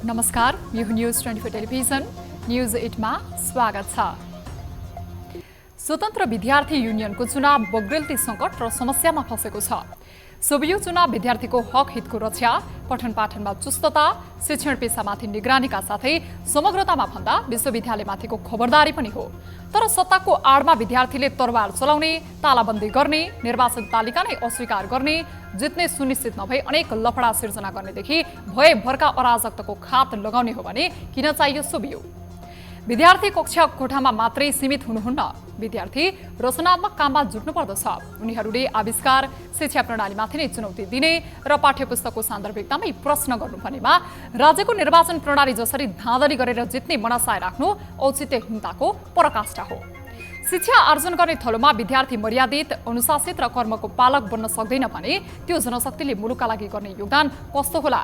नमस्कार, यो news 24 television news 8 मा स्वागत छ। स्वतन्त्र विद्यार्थी युनियनको चुनाव बग्रेल्ती सङ्कट र समस्यामा फसेको छ। सोभियो चुनाव विद्यार्थीको हक हितको रक्षा, पठन पाठनमा चुस्तता, शिक्षण पेसामाथि निगरानीका साथै समग्रतामा भन्दा विश्वविद्यालयमाथिको खबरदारी पनि हो। तर सत्ताको आडमा विद्यार्थीले तरबार चलाउने, तालाबन्दी गर्ने, निर्वाचन तालिका नै अस्वीकार गर्ने, जित्ने सुनिश्चित नभई अनेक लफडा सिर्जना गर्नेदेखि भयभरका अराजकताको खात लगाउने हो भने किन चाहियो सोभियो? विद्यार्थी कक्षा कोठामा मात्रै सीमित हुनुहुन्न। विद्यार्थी रचनात्मक काममा जुट्नु पर्दछ। उनीहरूले आविष्कार, शिक्षा प्रणालीमाथि नै चुनौती दिने र पाठ्यपुस्तकको सान्दर्भिकतामै प्रश्न गर्नुपर्नेमा राज्यको निर्वाचन प्रणाली जसरी धाँधली गरेर जित्ने मनसाय राख्नु औचित्यहीनताको पराकाष्ठा हो। शिक्षा आर्जन गर्ने थलोमा विद्यार्थी मर्यादित, अनुशासित र कर्मको पालक बन्न सक्दैन भने त्यो जनशक्तिले मुलुकका लागि गर्ने योगदान कस्तो होला?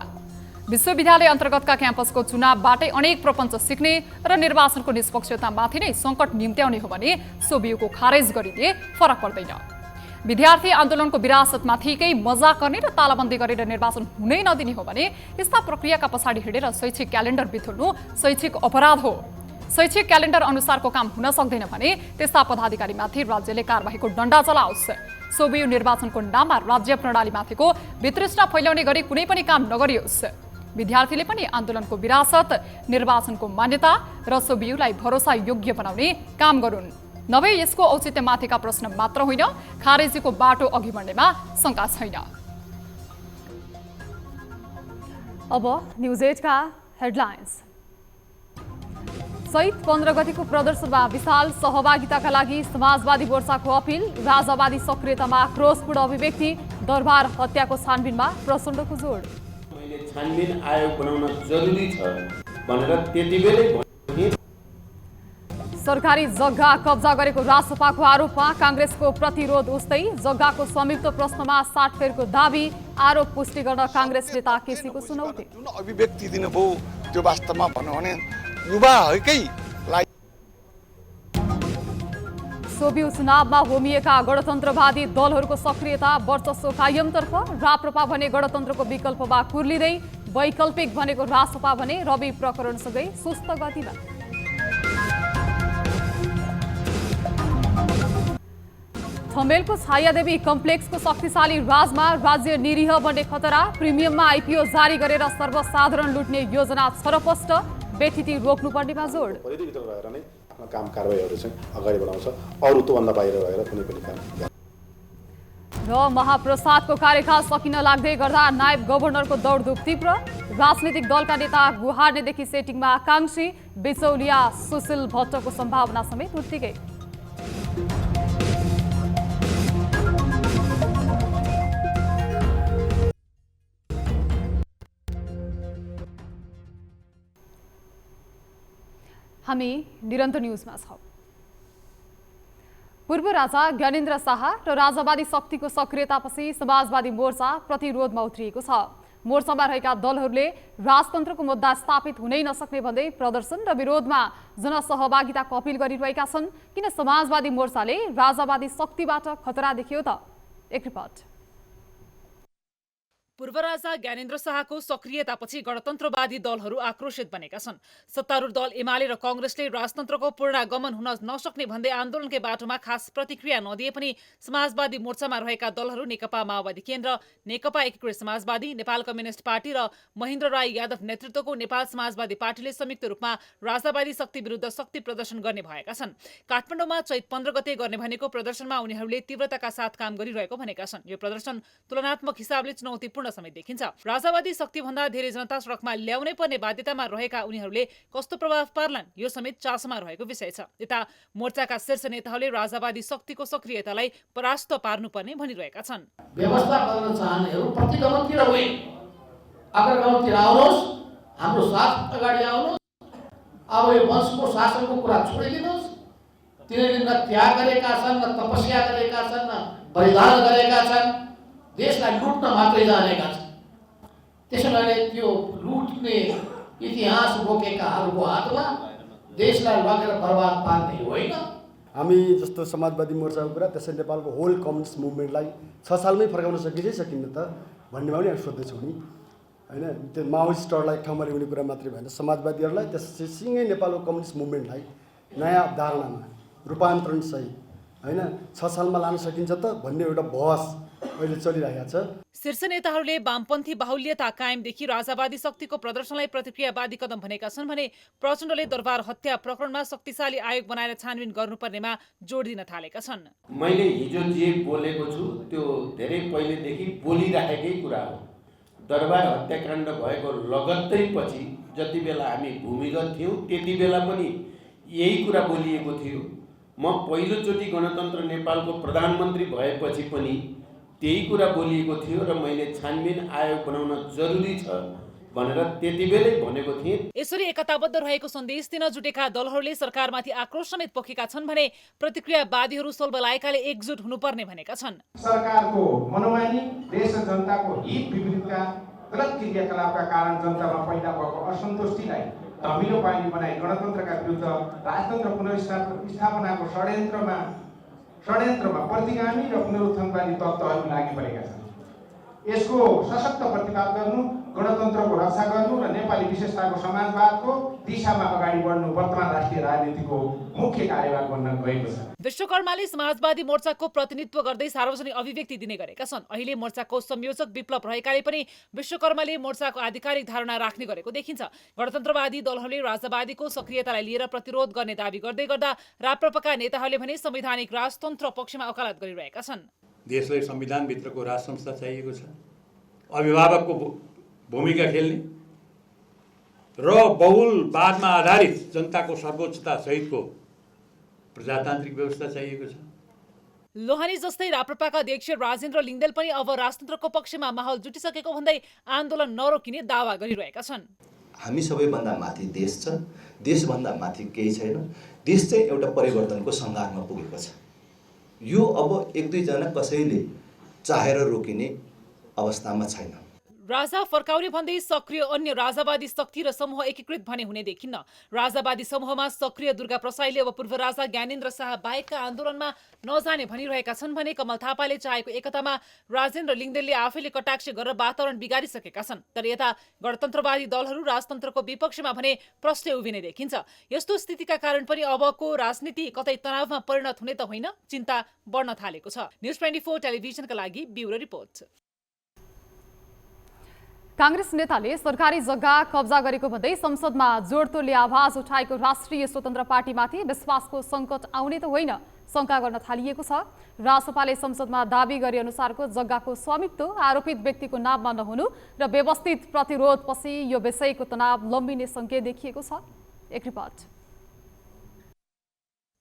विश्वविद्यालय अन्तर्गतका क्याम्पसको चुनावबाटै अनेक प्रपञ्च सिक्ने र निर्वाचनको निष्पक्षतामाथि नै सङ्कट निम्त्याउने हो भने सोभियोको खारेज गरिदिए फरक पर्दैन। विद्यार्थी आन्दोलनको विरासतमाथिकै मजाक गर्ने र तालाबन्दी गरेर निर्वाचन हुनै नदिने हो भने यस्ता प्रक्रियाका पछाडि हिँडेर शैक्षिक क्यालेन्डर बिथुल्नु शैक्षिक अपराध हो। शैक्षिक क्यालेन्डर अनुसारको काम हुन सक्दैन भने त्यस्ता पदाधिकारीमाथि राज्यले कारबाहीको डण्डा चलाओस्। सोभियो निर्वाचनको नाममा राज्य प्रणालीमाथिको वितृष्णा फैलाउने गरी कुनै पनि काम नगरियोस्। विद्यार्थीले पनि आन्दोलनको विरासत, निर्वाचनको मान्यता र सोभियोलाई भरोसा योग्य बनाउने काम गरून्। नभए यसको औचित्यमाथिका प्रश्न मात्र होइन, खारेजीको बाटो अघि बढ्नेमा शङ्का छैन। अब न्युज 8 का हेडलाइन्स। चैत 15 गतिको प्रदर्शनमा विशाल सहभागिताका लागि समाजवादी मोर्चाको अपिल, राजावादी सक्रियतामा आक्रोशपूर्ण अभिव्यक्ति, दरबार हत्याको छानबिनमा प्रचण्डको जोड। छानबिन आयोग बनाउन जरुरी छ भनेर त्यतिबेलै भने सरकारी जग्गा कब्जा गरेको रासपाको आरोपमा काङ्ग्रेसको प्रतिरोध उस्तै, जग्गाको संयुक्त प्रश्नमा 60 फेरको दाबी, आरोप पुष्टि गर्न काङ्ग्रेस नेता केसीको चुनौती। जुन अभिव्यक्ति दिनुभयो त्यो वास्तवमा भनौँ भने युवाहरूकै लागि। सोभियो चुनावमा होमिएका गणतन्त्रवादी दलहरूको सक्रियता, वर्चस्व कायमतर्फ, राप्रपा भने गणतन्त्रको विकल्पमा कुर्लिँदै, वैकल्पिक भनेको रासपा भने रवि प्रकरणसँगै सुस्त गतिमा। ठमेलको छायादेवी कम्प्लेक्सको शक्तिशाली राजमा राज्य निरीह बन्ने खतरा, प्रिमियममा आइपिओ जारी गरेर सर्वसाधारण लुट्ने योजना छरपष्ट, बेठिटी रोक्नुपर्नेमा जोड। काम कारबाहीहरू चाहिँ अगाडि बढाउँछ, अरू त्योभन्दा बाहिर गएर कुनै पनि काम। र महाप्रसादको कार्यकाल सकिन लाग्दै गर्दा नायब गभर्नरको दौडधुप तीव्र, राजनीतिक दलका नेता गुहार्नेदेखि सेटिङमा आकाङ्क्षी, बिचौलिया सुशील भट्टको सम्भावना समेत उत्तिकै। हामी निरन्तर न्युजमा छौँ। पूर्व राजा ज्ञानेन्द्र शाह र राजावादी शक्तिको सक्रियतापछि समाजवादी मोर्चा प्रतिरोधमा उत्रिएको छ। मोर्चामा रहेका दलहरूले राजतन्त्रको मुद्दा स्थापित हुनै नसक्ने भन्दै प्रदर्शन र विरोधमा जनसहभागिताको अपिल गरिरहेका छन्। किन समाजवादी मोर्चाले राजावादी शक्तिबाट खतरा देख्यो त? एक रिपोर्ट। पूर्व राजा ज्ञानेन्द्र शाहको सक्रियतापछि गणतन्त्रवादी दलहरू आक्रोशित बनेका छन्। सत्तारूढ दल एमाले र काङ्ग्रेसले राजतन्त्रको पूर्णागमन हुन नसक्ने भन्दै आन्दोलनकै बाटोमा खास प्रतिक्रिया नदिए पनि समाजवादी मोर्चामा रहेका दलहरू नेकपा माओवादी केन्द्र, नेकपा एकीकृत समाजवादी, नेपाल कम्युनिस्ट पार्टी र महेन्द्र राय यादव नेतृत्वको नेपाल समाजवादी पार्टीले संयुक्त रूपमा राजावादी शक्ति विरुद्ध शक्ति प्रदर्शन गर्ने भएका छन्। काठमाडौँमा चैत 15 गते गर्ने भनेको प्रदर्शनमा उनीहरूले तीव्रताका साथ काम गरिरहेको भनेका छन्। यो प्रदर्शन तुलनात्मक हिसाबले चुनौतीपूर्ण समेत देखिन्छ। राजावादी शक्तिभन्दा धेरै जनता सडकमा ल्याउनै पर्ने बाध्यतामा रहेका उनीहरूले कस्तो प्रभाव पार्लान्, यो समेत चासोमा रहेको विषय छ। यता मोर्चाका शीर्ष नेताहरूले राजावादी शक्तिको सक्रियतालाई परास्त पार्नुपर्ने भनिरहेका छन्। व्यवस्था गर्न चाहनेहरू प्रतिगमनतिर होइन, अग्रगाउँतिर आउनुहोस्, हाम्रो साथ अगाडि आउनुहोस्। अब यो वंशको शासनको कुरा छोडिदिनुहोस्। तिनीहरूले न त्याग गरेका छन्, न तपस्या गरेका छन्, न बलिदान गरेका छन्, देशलाई लुट्न मात्रै जानेका छन्। त्यसैले त्यो लुट्ने इतिहास बोकेकाहरूको हातमा देशलाई लगेर बर्बाद पार्ने होइन। हामी जस्तो समाजवादी मोर्चाको कुरा, त्यसै नेपालको होल कम्युनिस्ट मुभमेन्टलाई 6 सालमै फर्काउन सकिन्छ सकिन्न त भन्नेमा पनि हामी सोध्दैछौँ नि। होइन त्यो माओइस्टहरूलाई एक ठाउँमा ल्याउने कुरा मात्रै भएन, समाजवादीहरूलाई त्यसपछि सँगै नेपालको कम्युनिस्ट मुभमेन्टलाई नयाँ धारणामा रूपान्तरणसहित होइन 6 सालमा लान सकिन्छ त भन्ने एउटा बहस अहिले चलिरहेको छ। शीर्ष नेताहरूले वामपन्थी बाहुल्यता कायमदेखि राजावादी शक्तिको प्रदर्शनलाई प्रतिक्रियावादी कदम भनेका छन् भने प्रचण्डले दरबार हत्या प्रकरणमा शक्तिशाली आयोग बनाएर छानबिन गर्नुपर्नेमा जोड दिन थालेका छन्। मैले हिजो जे बोलेको छु त्यो धेरै पहिलेदेखि बोलिराखेकै कुरा हो। दरबार हत्याकाण्ड भएको लगत्तै पछि जति बेला हामी भूमिगत थियौँ त्यति बेला पनि यही कुरा बोलिएको थियो। म पहिलोचोटि गणतन्त्र नेपालको प्रधानमन्त्री भएपछि पनि त्यही कुरा बोलिएको थियो र मैले छानबिन आयोग बनाउन जरुरी छ भनेर त्यति बेलै भनेको थिएँ। यसरी एकताबद्ध रहेको सन्देश दिन जुटेका दलहरूले सरकारमाथि आक्रोश समेत पोखेका छन् भने प्रतिक्रियावादीहरू सोलबलाएकाले एकजुट हुनुपर्ने भनेका छन्। सरकारको मनोमानी देश र जनताको हित विपरीतका गलत क्रियाकलापका कारण जनतामा पैदा भएको असन्तुष्टिलाई धमिलो पानी बनाई गणतन्त्रका विरुद्ध राजतन्त्र पुनर्स्थापनाको षड्यन्त्रमा प्रतिगामी र पुनरुत्थानवादी तत्त्वहरू लागि परेका छन्। यसको सशक्त प्रतिवाद गर्नु, गणतन्त्रको रक्षा गर्नु र नेपाली विशेषताको समाजवादको दिशामा अगाडि बढ्नु वर्तमान राष्ट्रिय राजनीतिको मुख्य कार्यभाग बन्न गएको छ। विश्वकर्माले समाजवादी मोर्चाको प्रतिनिधित्व गर्दै सार्वजनिक अभिव्यक्ति दिने गरेका छन्। अहिले मोर्चाको संयोजक विप्लव रहेकाले पनि विश्वकर्माले मोर्चाको आधिकारिक धारणा राख्ने गरेको देखिन्छ। गणतन्त्रवादी दलहरूले राजावादीको सक्रियतालाई लिएर प्रतिरोध गर्ने दावी गर्दै गर्दा राप्रपाका नेताहरूले भने संवैधानिक राजतन्त्र पक्षमा वकालत गरिरहेका छन्। देशलाई संविधानभित्रको राज संस्था चाहिएको छ, अभिभावकको भूमिका खेल्ने र बहुलवादमा आधारित जनताको सर्वोच्चता सहितको प्रजातान्त्रिक व्यवस्था चाहिएको छ। लोहानी जस्तै राप्रपाका अध्यक्ष राजेन्द्र लिङ्गदेल पनि अब राजतन्त्रको पक्षमा माहौल जुटिसकेको भन्दै आन्दोलन नरोकिने दावा गरिरहेका छन्। हामी सबैभन्दा माथि देश छ, देशभन्दा माथि केही छैन। देश चाहिँ एउटा परिवर्तनको सङ्घारमा पुगेको छ। यो अब 1-2 जना कसैले चाहेर रोकिने अवस्थामा छैन। राजा फर्काउने भन्दै सक्रिय अन्य राजावादी शक्ति र समूह एकीकृत भने हुने देखिन्न। राजावादी समूहमा सक्रिय दुर्गा प्रसाईले अब पूर्व राजा ज्ञानेन्द्र शाह बाहेकका आन्दोलनमा नजाने भनिरहेका छन् भने कमल थापाले चाहेको एकतामा राजेन्द्र लिङ्गदेलले आफैले कटाक्ष गरेर वातावरण बिगारिसकेका छन्। तर यता गणतन्त्रवादी दलहरू राजतन्त्रको विपक्षमा भने प्रश्न उभिने देखिन्छ। यस्तो स्थितिका कारण पनि अबको राजनीति कतै तनावमा परिणत हुने त होइन, चिन्ता बढ्न थालेको छ। न्युज 24 टेलिभिजनका लागि ब्युरो रिपोर्ट। कांग्रेस नेताले सरकारी जग्गा कब्जा गरेको भन्दै संसदमा जोडतोडले आवाज उठाएको राष्ट्रिय स्वतन्त्र पार्टीमाथि विश्वासको सङ्कट आउने त होइन, शङ्का गर्न थालिएको छ। रासपाले संसदमा दावी गरे अनुसारको जग्गाको स्वामित्व आरोपित व्यक्तिको नाममा नहुनु र व्यवस्थित प्रतिरोधपछि यो विषयको तनाव लम्बिने सङ्केत देखिएको छ। एक रिपोर्ट।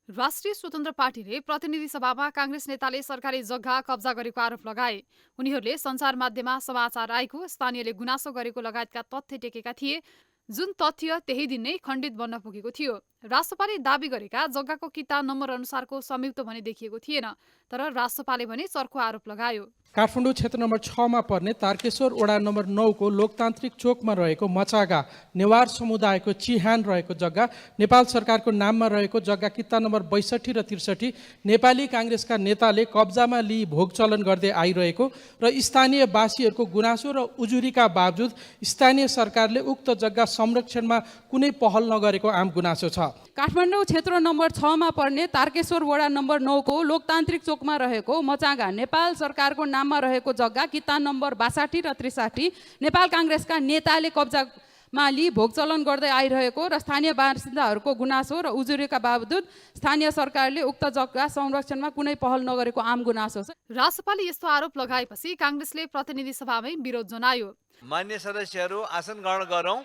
राष्ट्रिय स्वतन्त्र पार्टीले प्रतिनिधि सभामा कांग्रेस नेताले सरकारी जग्गा कब्जा गरेको आरोप लगाए। उनीहरूले सञ्चार माध्यममा समाचार आएको, स्थानीयले गुनासो गरेको लगायतका तथ्य टेकेका थिए, जुन तथ्य त्यही दिन नै खण्डित बन्न पुगेको थियो। रासपाले दावी गरेका जग्गाको किता नम्बर अनुसारको संयुक्त भने देखिएको थिएन, तर रासपाले भने चर्को आरोप लगायो। काठमाडौँ क्षेत्र नम्बर 6 मा पर्ने तारकेश्वर वडा नम्बर 9 को लोकतान्त्रिक चोकमा रहेको मचागा नेवार समुदायको चिहान रहेको जग्गा नेपाल सरकारको नाममा रहेको जग्गा किता नम्बर 62 र 63 नेपाली कांग्रेसका नेताले कब्जामा लिई भोग चलन गर्दै आइरहेको र स्थानीय वासीहरूको गुनासो र उजुरीका बावजुद स्थानीय सरकारले उक्त जग्गा संरक्षणमा कुनै पहल नगरेको आम गुनासो छ। काठमाडौँ क्षेत्र नम्बर 6 मा पर्ने तारकेश्वर वडा नम्बर 9 को लोकतान्त्रिक चोकमा रहेको मचागा नेपाल सरकारको नाममा रहेको जग्गा किता नम्बर 62 र 63 नेपाल कांग्रेसका नेताले कब्जामा लिई भोगचलन गर्दै आइरहेको र स्थानीय बासिन्दाहरूको गुनासो र उजुरीका बावजुद स्थानीय सरकारले उक्त जग्गा संरक्षणमा कुनै पहल नगरेको आम गुनासो छ। रासपाले यस्तो आरोप लगाएपछि कांग्रेसले प्रतिनिधि सभामै विरोध जनायो। मान्य सदस्यहरू आसन ग्रहण गरौँ।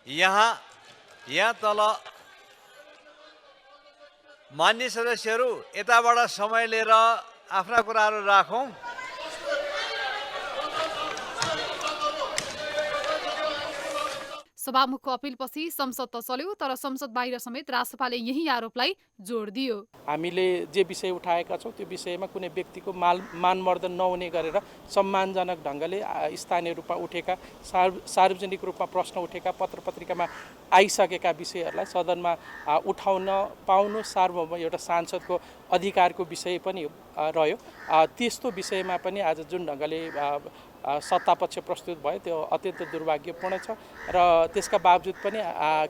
यहाँ तल मान्य सदस्यहरू यताबाट समय लिएर आफ्ना कुराहरू राखौँ। सभामुखको अपीलपछि संसद त चल्यो, तर संसद बाहिर समेत रासपाले यही आरोपलाई जोड दियो। हामीले जे विषय उठाएका छौँ त्यो विषयमा कुनै व्यक्तिको मानमर्दन नहुने गरेर सम्मानजनक ढङ्गले स्थानीय रूपमा उठेका सार्वजनिक रूपमा प्रश्न उठेका पत्र पत्रिकामा आइसकेका विषयहरूलाई सदनमा उठाउन पाउनु सार्वभौम एउटा सांसदको अधिकारको विषय पनि रह्यो। त्यस्तो विषयमा पनि आज जुन ढङ्गले सत्तापक्ष प्रस्तुत भयो त्यो अत्यन्त दुर्भाग्यपूर्ण छ र त्यसका बावजुद पनि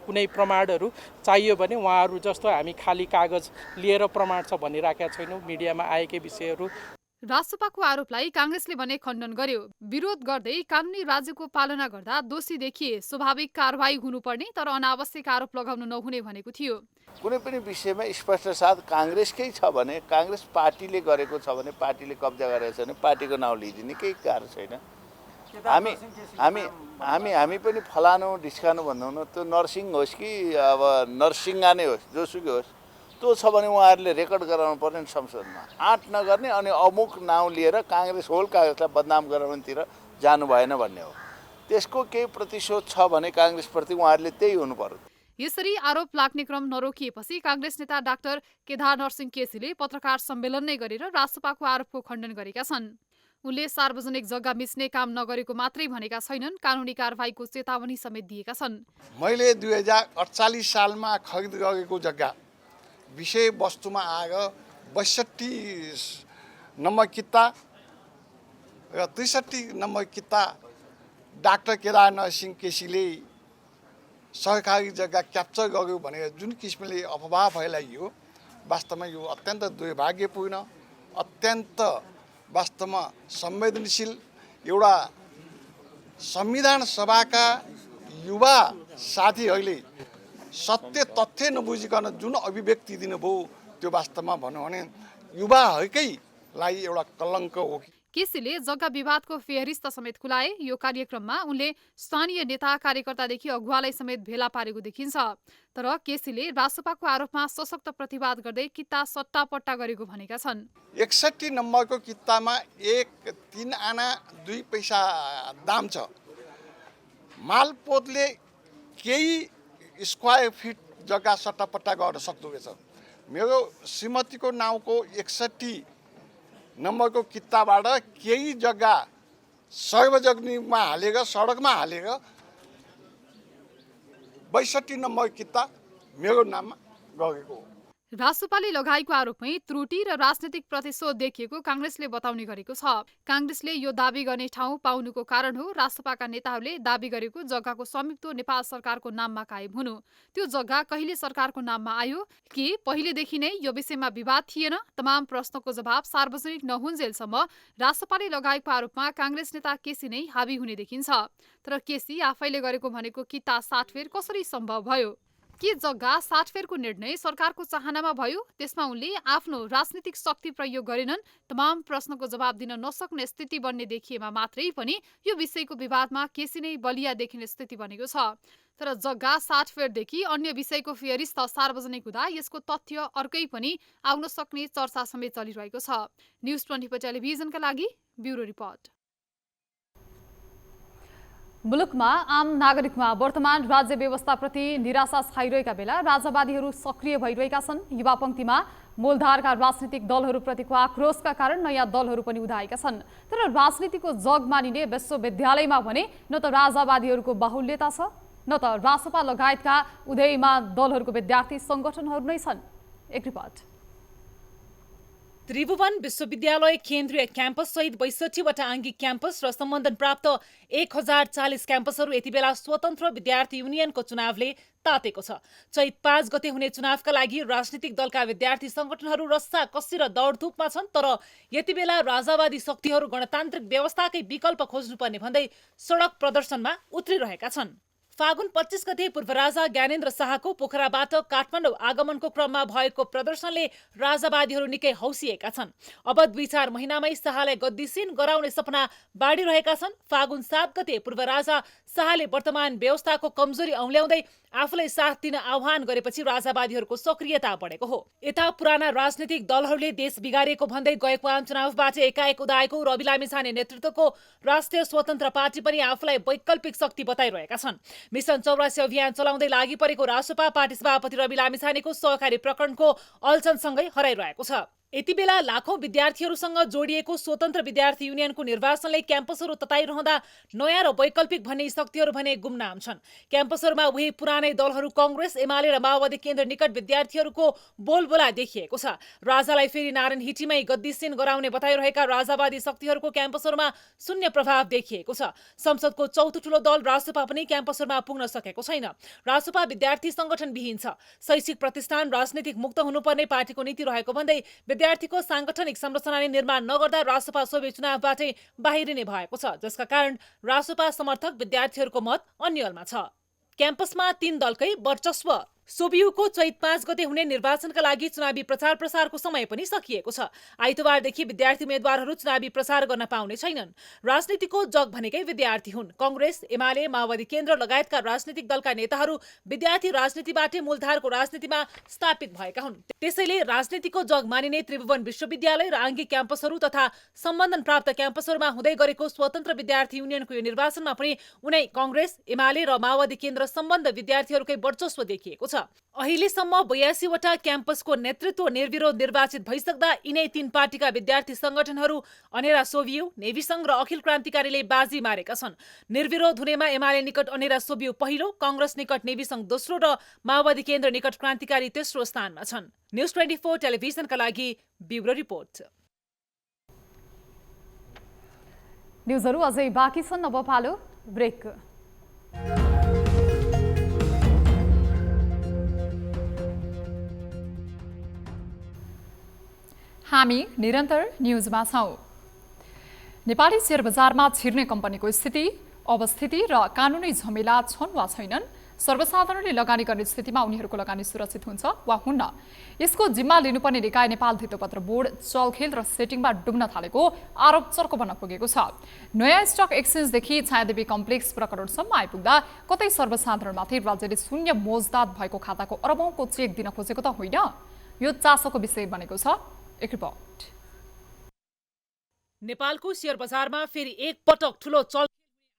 कुनै प्रमाणहरू चाहियो भने उहाँहरू जस्तो हामी खाली कागज लिएर प्रमाण छ भनिराखेका छैनौँ। मिडियामा आएकै विषयहरू रासपाको आरोपलाई काङ्ग्रेसले भने खण्डन गर्यो। विरोध गर्दै कानुनी राज्यको पालना गर्दा दोषी देखिए स्वाभाविक कारवाही हुनुपर्ने तर अनावश्यक आरोप लगाउनु नहुने भनेको थियो। कुनै पनि विषयमा स्पष्ट साथ काङ्ग्रेसकै छ भने, काङ्ग्रेस पार्टीले गरेको छ भने, पार्टीले कब्जा गरेको छ भने पार्टीको नाउँ लिइदिने केही गाह्रो छैन। हामी हामी हामी हामी पनि फलानु ढिस्कानु भन्दैनौँ। त्यो नर्सिङ होस् कि अब नर्सिङ्गा नै होस्, जोसुकै होस्, त्यो छ भने उहाँहरूले रेकर्ड गराउनु पर्ने संसदमा। आँट नगर्ने अनि अमुक नाउँ लिएर काङ्ग्रेस होल काङ्ग्रेसलाई बदनाम गराउनेतिर जानु भएन भन्ने हो। त्यसको केही प्रतिशोध छ भने काङ्ग्रेसप्रति उहाँहरूले त्यही हुनु पर्यो। यसरी आरोप लाग्ने क्रम नरोकिएपछि काङ्ग्रेस नेता डाक्टर केदार नरसिंह केसीले पत्रकार सम्मेलन नै गरेर रासपाको आरोपको खण्डन गरेका छन्। उनले सार्वजनिक जग्गा मिच्ने काम नगरेको मात्रै भनेका छैनन्, कानुनी कारबाहीको चेतावनी समेत दिएका छन्। मैले 2048 सालमा खरिद गरेको जग्गा विषयवस्तुमा आएर 62 नम्बर किता र 63 नम्बर किता डाक्टर केदार नरसिंह केसीले सरकारी जग्गा क्याप्चर गर्यो भनेर जुन किसिमले अफवाह फैलाइयो, वास्तवमा यो अत्यन्त दुर्भाग्यपूर्ण, अत्यन्त वास्तवमा संवेदनशील। एउटा संविधान सभाका युवा साथीहरूले सत्य तथ्य नबुझिकन जुन अभिव्यक्ति दिनुभयो त्यो वास्तवमा भनौँ भने युवाहरूकैलाई एउटा कलङ्क हो। केसीले जग्गा विवादको फेहरिस्त समेत खुलाए। यो कार्यक्रममा उनले स्थानीय नेता कार्यकर्तादेखि अगुवालाई समेत भेला पारेको देखिन्छ। तर केसीले रासपाको आरोपमा सशक्त प्रतिवाद गर्दै किता सट्टापट्टा गरेको भनेका छन्। 61 नम्बरको कितामा 3 आना 2 पैसा दाम छ। मालपोतले केही स्क्वायर फिट जग्गा सट्टापट्टा गर्न सक्दो रहेछ। मेरो श्रीमतीको नाउँको 61 नम्बरको किताबाट केही जग्गा सार्वजनिकमा हालेर, सडकमा हालेर 62 नम्बर किता मेरो नाममा गएको हो। रासपाले लगाएको आरोपमै त्रुटि र राजनीतिक प्रतिशोध देखिएको काङ्ग्रेसले बताउने गरेको छ। काङ्ग्रेसले यो दाबी गर्ने ठाउँ पाउनुको कारण हो रासपाका नेताहरूले दाबी गरेको जग्गाको स्वामित्व नेपाल सरकारको नाममा कायम हुनु। त्यो जग्गा कहिले सरकारको नाममा आयो कि पहिलेदेखि नै यो विषयमा विवाद थिएन? तमाम प्रश्नको जवाब सार्वजनिक नहुन्जेलसम्म रासपाले लगाएको आरोपमा काङ्ग्रेस नेता केसी नै हाबी हुने देखिन्छ। तर केसी आफैले गरेको भनेको किता साटफेर कसरी सम्भव भयो? के जग्गा साटफेरको निर्णय सरकारको चाहनामा भयो? त्यसमा उनले आफ्नो राजनीतिक शक्ति प्रयोग गरेनन्? तमाम प्रश्नको जवाब दिन नसक्ने स्थिति बन्ने देखिएमा मात्रै पनि यो विषयको विवादमा केसी नै बलिया देखिने स्थिति बनेको छ। तर जग्गा साटफेरदेखि अन्य विषयको फेहरिस्त सार्वजनिक हुँदा यसको तथ्य अर्कै पनि आउन सक्ने चर्चा समेत चलिरहेको छ। न्युज 24 टेलिभिजनका लागि ब्युरो रिपोर्ट। मुलुकमा आम नागरिकमा वर्तमान राज्य व्यवस्थाप्रति निराशा छाइरहेका बेला राजावादीहरू सक्रिय भइरहेका छन्। युवा पंक्तिमा मूलधारका राजनीतिक दलहरूप्रतिको आक्रोशका कारण नयाँ दलहरू पनि उदाएका छन्। तर राजनीतिको जग मानिने विश्वविद्यालयमा भने न त राजावादीहरूको बाहुल्यता छ न त रासपा लगायतका उदयमान दलहरूको विद्यार्थी सङ्गठनहरू नै छन्। एक रिपोर्ट। त्रिभुवन विश्वविद्यालय केन्द्रीय क्याम्पस सहित 62वटा आङ्गिक क्याम्पस र सम्बन्धन प्राप्त 1040 क्याम्पसहरू यति बेला स्वतन्त्र विद्यार्थी युनियनको चुनावले तातेको छ। चैत 5 गते हुने चुनावका लागि राजनीतिक दलका विद्यार्थी संगठनहरू रस्सा कसी र दौडधुपमा छन्। तर यति बेला राजावादी शक्तिहरू गणतान्त्रिक व्यवस्थाकै विकल्प खोज्नुपर्ने भन्दै सडक प्रदर्शनमा उत्रिरहेका छन्। फागुन 25 गते पूर्व राजा ज्ञानेन्द्र शाहको पोखराबाट काठमाडौँ आगमनको क्रममा भएको प्रदर्शनले राजावादीहरू निकै हौसिएका छन्। अब 2-4 महिनामै शाहलाई गद्दीसीन गराउने सपना बाँडिरहेका छन्। फागुन 7 गते पूर्व राजा शाहले वर्तमान व्यवस्थाको कमजोरी औल्याउँदै आफूलाई साथ दिन आह्वान गरेपछि राजावादीहरूको सक्रियता बढेको हो। यता पुराना राजनीतिक दलहरूले देश बिगारिएको भन्दै गएको आम चुनावबाट एकाएक उदाएको रवि लामिछाने नेतृत्वको राष्ट्रिय स्वतन्त्र पार्टी पनि आफूलाई वैकल्पिक शक्ति बताइरहेका छन्। मिसन 84 अभियान चलाउँदै लागि परेको रासपा पार्टी सभापति रवि लामिछानेको सहकारी प्रकरणको अल्झनसँगै हराइरहेको छ। यति बेला लाखौं विद्यार्थीहरूसँग जोडिएको स्वतन्त्र विद्यार्थी युनियनको निर्वाचनले क्याम्पसहरू तताइरहँदा नयाँ र वैकल्पिक भन्ने शक्तिहरू भने गुमनाम छन्। क्याम्पसहरूमा उही पुरानै दलहरू कांग्रेस, एमाले र माओवादी केन्द्र निकट विद्यार्थीहरूको बोलबोला देखिएको छ। राजालाई फेरि नारायण हिटीमै गद्दीसीन गराउने बताइरहेका राजावादी शक्तिहरूको क्याम्पसहरूमा शून्य प्रभाव देखिएको छ। संसदको चौथो ठूलो दल रासपा पनि क्याम्पसहरूमा पुग्न सकेको छैन। रासपा विद्यार्थी संगठन विहीन छ। शैक्षिक प्रतिष्ठान राजनीतिक मुक्त हुनुपर्ने पार्टीको नीति रहेको भन्दै विद्यार्थीको सांगठनिक संरचना नै निर्माण नगर्दा रासपा सोभि चुनावबाटै बाहिरिने भएको छ, जसका कारण रासपा समर्थक विद्यार्थीहरूको मत अन्यलमा छ। क्याम्पसमा 3 दलकै वर्चस्व। सोभियुको चैत 5 गते हुने निर्वाचनका लागि चुनावी प्रचार प्रसारको समय पनि सकिएको छ। आइतबारदेखि विद्यार्थी उम्मेद्वारहरू चुनावी प्रचार गर्न पाउने छैनन्। राजनीतिको जग भनेकै विद्यार्थी हुन्। कांग्रेस, एमाले, माओवादी केन्द्र लगायतका राजनीतिक दलका नेताहरू विद्यार्थी राजनीतिबाटै मूलधारको राजनीतिमा स्थापित भएका हुन्। त्यसैले राजनीतिको जग मानिने त्रिभुवन विश्वविद्यालय र आङ्गी क्याम्पसहरू तथा सम्बन्धन प्राप्त क्याम्पसहरूमा हुँदै गरेको स्वतन्त्र विद्यार्थी युनियनको यो निर्वाचनमा पनि उनै कांग्रेस, एमाले र माओवादी केन्द्र सम्बन्ध विद्यार्थीहरूकै वर्चस्व देखिएको छ। अहिलेसम्म 82 वटा क्याम्पसको नेतृत्व निर्विरोध निर्वाचित भइसक्दा यिनै 3 पार्टीका विद्यार्थी संगठनहरू अनेरा सोभियु, नेवी संघ र अखिल क्रान्तिकारीले बाजी मारेका छन्। निर्विरोध हुनेमा एमाले निकट अनेरा सोभियु पहिलो, कांग्रेस निकट नेवी संघ दोस्रो र माओवादी केन्द्र निकट क्रान्तिकारी तेस्रो स्थानमा छन्। न्युज 24 टेलिभिजनका लागि ब्युरो रिपोर्ट। न्युजहरू अझै बाँकी छन्, अब पालो ब्रेक। हामी निरन्तर न्युजमा छौं। नेपाली शेयर बजारमा छिर्ने कम्पनीको स्थिति, अवस्थिति र कानुनी झमेला छन् वा छैनन्, सर्वसाधारणले लगानी गर्ने स्थितिमा उनीहरूको लगानी सुरक्षित हुन्छ वा हुन्न, यसको जिम्मा लिनुपर्ने निकाय नेपाल धितोपत्र बोर्ड चलखेल र सेटिङमा डुब्न थालेको आरोप चर्को बन्न पुगेको छ। नयाँ स्टक एक्सचेन्जदेखि छायादेवी कम्प्लेक्स प्रकरणसम्म आइपुग्दा कतै सर्वसाधारणमाथि राज्यले शून्य मोजदात भएको खाताको अरबौंको चेक दिन खोजेको त होइन? यो चासोको विषय बनेको छ। एक रिपोर्ट। नेपालको शेयर बजारमा फेरि एक पटक ठूलो चल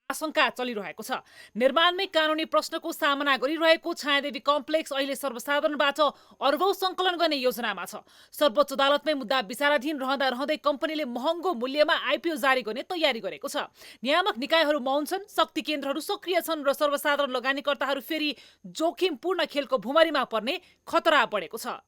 आशंका चलिरहेको छ। निर्माणमै कानुनी प्रश्नको सामना गरिरहेको छायादेवी कम्प्लेक्स अहिले सर्वसाधारणबाट अर्बौं संकलन गर्ने योजनामा छ। सर्वोच्च अदालतमै मुद्दा विचाराधीन रहँदै कम्पनीले महँगो मूल्यमा आइपिओ जारी गर्ने तयारी गरेको छ। नियामक निकायहरू मौन छन्, शक्ति केन्द्रहरू सक्रिय छन् र सर्वसाधारण लगानीकर्ताहरू फेरि जोखिमपूर्ण खेलको भुमरीमा पर्ने खतरा बढेको छ।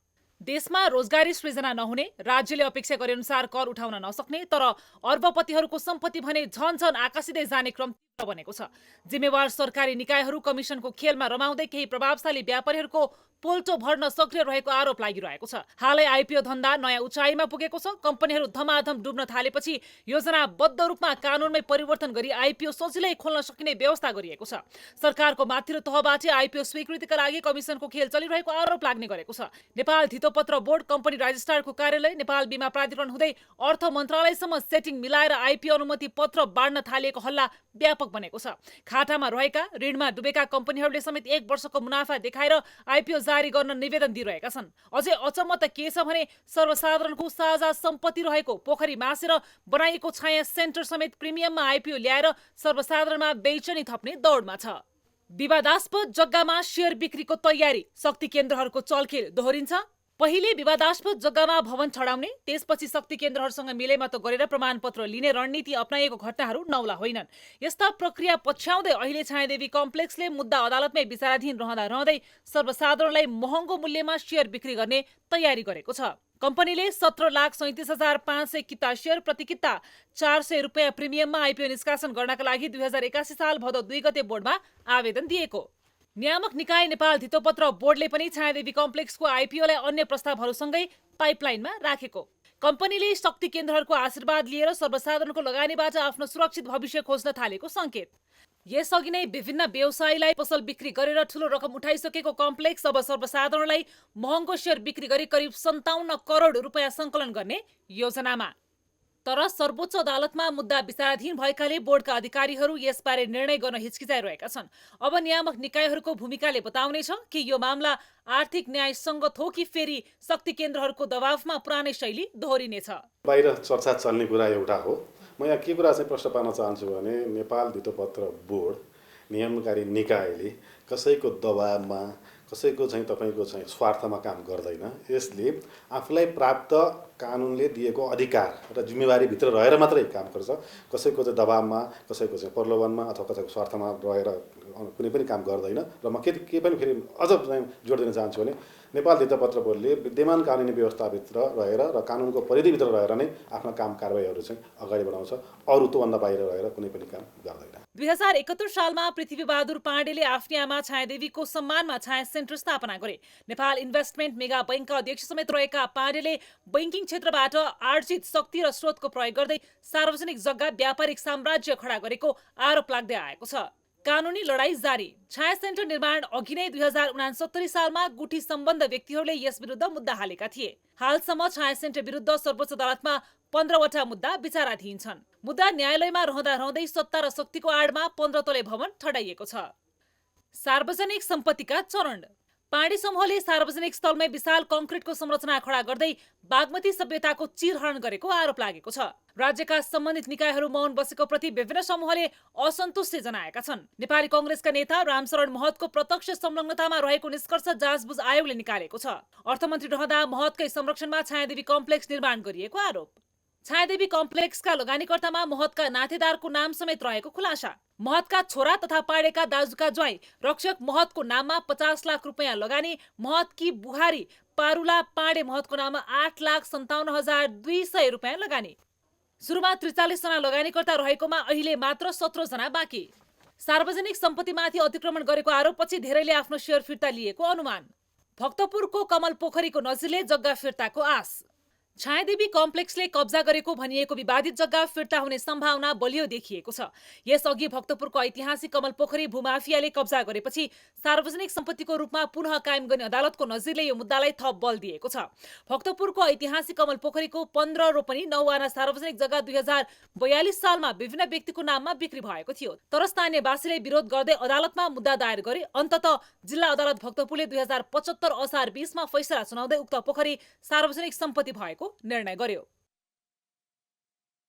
देशमा रोजगारी सृजना नहुने, राज्यले अपेक्षा गरे अनुसार कर उठाउन नसक्ने तर अर्बपतिहरूको सम्पत्ति भने झन आकाशिँदै जाने क्रम तीव्र बनेको छ। जिम्मेवार सरकारी निकायहरू कमिसनको खेलमा रमाउँदै केही प्रभावशाली व्यापारीहरूको पोल्टो भर्न सक्रिय रहेको आरोप लागिरहेको छ। हालै आइपिओ धन्दा नयाँ उचाइमा पुगेको छ। कम्पनीहरू धमाधम डुब्न थालेपछि योजनाबद्ध रूपमा कानुनमै परिवर्तन गरी आइपिओ सजिलै खोल्न सकिने व्यवस्था गरिएको छ। सरकारको माथिल्लो तहबाट आइपिओ स्वीकृतिका लागि कमिसनको खेल चलिरहेको आरोप लाग्ने गरेको छ। नेपाल धितोपत्र बोर्ड, कम्पनी रजिस्ट्रारको कार्यालय, नेपाल बीमा प्राधिकरण हुँदै अर्थ मन्त्रालयसम्म सेटिङ मिलाएर आइपिओ अनुमति पत्र बाँड्न थालिएको हल्ला व्यापक बनेको छ। खातामा रहेका, ऋणमा डुबेका कम्पनीहरूले समेत 1 वर्षको मुनाफा देखाएर आइपिओ जारी गर्न निवेदन दिइरहेका छन्। अझै अचम्म त के छ भने सर्वसाधारणको साझा सम्पत्ति रहेको पोखरी मासेर बनाइएको छाया सेन्टर समेत प्रिमियममा आइपिओ ल्याएर सर्वसाधारणमा बेचनी थप्ने दौडमा छ। विवादास्पद जग्गामा शेयर बिक्रीको तयारी, शक्ति केन्द्रहरूको चलखेल दोहोरिन्छ। पहिले विवादास्पद जग्गामा भवन छडाउने, त्यसपछि शक्ति केन्द्रहरूसँग मिलेमतो गरेर प्रमाणपत्र लिने रणनीति अपनाएको घटनाहरू नौला होइनन्। यस्ता प्रक्रिया पछ्याउँदै अहिले छायादेवी कम्प्लेक्सले मुद्दा अदालतमै विचाराधीन रहँदै सर्वसाधारणलाई महँगो मूल्यमा शेयर बिक्री गर्ने तयारी गरेको छ। कम्पनीले 17,37,500 किता शेयर प्रति किता 400 रुपियाँ प्रिमियममा आइपिओ निष्कासन गर्नका लागि 2081 साल भदौ 2 गते बोर्डमा आवेदन दिएको। नियामक निकाय नेपाल धितोपत्र बोर्डले पनि छायादेवी कम्प्लेक्सको आइपिओलाई अन्य प्रस्तावहरूसँगै पाइपलाइनमा राखेको। कम्पनीले शक्ति केन्द्रहरूको आशीर्वाद लिएर सर्वसाधारणको लगानीबाट आफ्नो सुरक्षित भविष्य खोज्न थालेको संकेत। यसअघि नै विभिन्न व्यवसायीलाई पसल बिक्री गरेर ठूलो रकम उठाइसकेको कम्प्लेक्स अब सर्वसाधारणलाई महँगो शेयर बिक्री गरी करिब 57 करोड रुपियाँ सङ्कलन गर्ने योजनामा। तर सर्वोच्च अदालतमा मुद्दा विचाराधीन भएकाले बोर्डका अधिकारीहरू यसबारे निर्णय गर्न हिचकिचाइरहेका छन्। अब नियामक निकायहरूको भूमिकाले बताउनेछ कि यो मामला आर्थिक न्याय सङ्गत हो कि फेरि शक्ति केन्द्रहरूको दबावमा पुरानै शैली दोहोरिनेछ। बाहिर चर्चा चल्ने कुरा एउटा हो। म यहाँ के कुरा चाहिँ प्रश्न पार्न चाहन्छु भने नेपाल धितोपत्र बोर्ड नियमकारी निकायले कसैको दबावमा, कसैको चाहिँ तपाईँको चाहिँ स्वार्थमा काम गर्दैन। यसले आफूलाई प्राप्त कानुनले दिएको अधिकार र जिम्मेवारीभित्र रहेर मात्रै काम गर्छ। कसैको चाहिँ दबावमा, कसैको चाहिँ प्रलोभनमा अथवा कसैको स्वार्थमा रहेर कुनै पनि काम गर्दैन। र म के पनि फेरि अझ चाहिँ जोड दिन चाहन्छु भने नेपाल धितपत्र बोर्डले विद्यमान कानुनी व्यवस्थाभित्र रहेर र कानुनको परिधिभित्र रहेर नै आफ्ना काम कारबाहीहरू चाहिँ अगाडि बढाउँछ। अरू त्योभन्दा बाहिर रहेर कुनै पनि काम गर्दैन। 2071 सालमा पृथ्वी बहादुर पाण्डेले आफ्नी आमा छायादेवीको सम्मानमा छाया सेन्टर स्थापना गरे। नेपाल इन्भेस्टमेन्ट मेगा बैंकका अध्यक्ष समेत रहेका पाण्डेले बैंकिङ क्षेत्रबाट आर्जित शक्ति र स्रोतको प्रयोग गर्दै सार्वजनिक जग्गा व्यापारिक साम्राज्य खडा गरेको आरोप लाग्दै आएको छ। कानुनी लडाई जारी। छाया सेन्टर निर्माण अघि नै 2069 सालमा गुठी सम्बन्ध व्यक्तिहरूले यस विरुद्ध मुद्दा हालेका थिए। हालसम्म छाया सेन्टर विरुद्ध सर्वोच्च अदालतमा 15वटा मुद्दा विचाराधीन छन्। मुद्दा न्यायालयमा रहँदा रहँदै सत्ता र शक्तिको आडमा 15 तले भवन ठडाइएको छ। सार्वजनिक सम्पत्तिका चरण। पाण्डे समूहले सार्वजनिक स्थलमै विशाल कङ्क्रिटको संरचना खडा गर्दै बागमती सभ्यताको चिरहरण गरेको आरोप लागेको छ। राज्यका सम्बन्धित निकायहरू मौन बसेको प्रति विभिन्न समूहले असन्तुष्टि जनाएका छन्। नेपाली कांग्रेसका नेता रामशरण महतको प्रत्यक्ष संलग्नतामा रहेको निष्कर्ष जाँचबुझ आयोगले निकालेको छ। अर्थमन्त्री रहँदा महतकै संरक्षणमा छायादेवी कम्प्लेक्स निर्माण गरिएको आरोप। छायादेवी कम्प्लेक्सका लगानीकर्तामा महतका नातेदारको नाम समेत रहेको खुलासा। महतका छोरा तथा पाण्डेका दाजुका ज्वाइँ रक्षक महतको नाममा 50 लाख रुपियाँ लगानी। महतकी बुहारी पारुला पाण्डे महतको नाममा 8,57,200 रुपियाँ लगानी। सुरुमा 43 जना लगानीकर्ता रहेकोमा अहिले मात्र 17 जना बाँकी। सार्वजनिक सम्पत्तिमाथि अतिक्रमण गरेको आरोपपछि धेरैले आफ्नो सेयर फिर्ता लिएको अनुमान। भक्तपुरको कमल पोखरीको नजिरले जग्गा फिर्ताको आश। छायादेवी कम्प्लेक्सले कब्जा गरेको भनिएको विवादित जग्गा फिर्ता हुने सम्भावना बलियो देखिएको छ। यसअघि भक्तपुरको ऐतिहासिक कमल पोखरी भूमाफियाले कब्जा गरेपछि सार्वजनिक सम्पत्तिको रूपमा पुनः कायम गर्ने अदालतको नजिरले यो मुद्दालाई थप बल दिएको छ। भक्तपुरको ऐतिहासिक कमल पोखरीको 15 रोपनी 9 आना सार्वजनिक जग्गा 2042 सालमा विभिन्न व्यक्तिको नाममा बिक्री भएको थियो। तर स्थानीयवासीले विरोध गर्दै अदालतमा मुद्दा दायर गरे। अन्ततः जिल्ला अदालत भक्तपुरले 2075 असार 20 मा फैसला सुनाउँदै उक्त पोखरी सार्वजनिक सम्पत्ति भएको निर्णय गर्यो।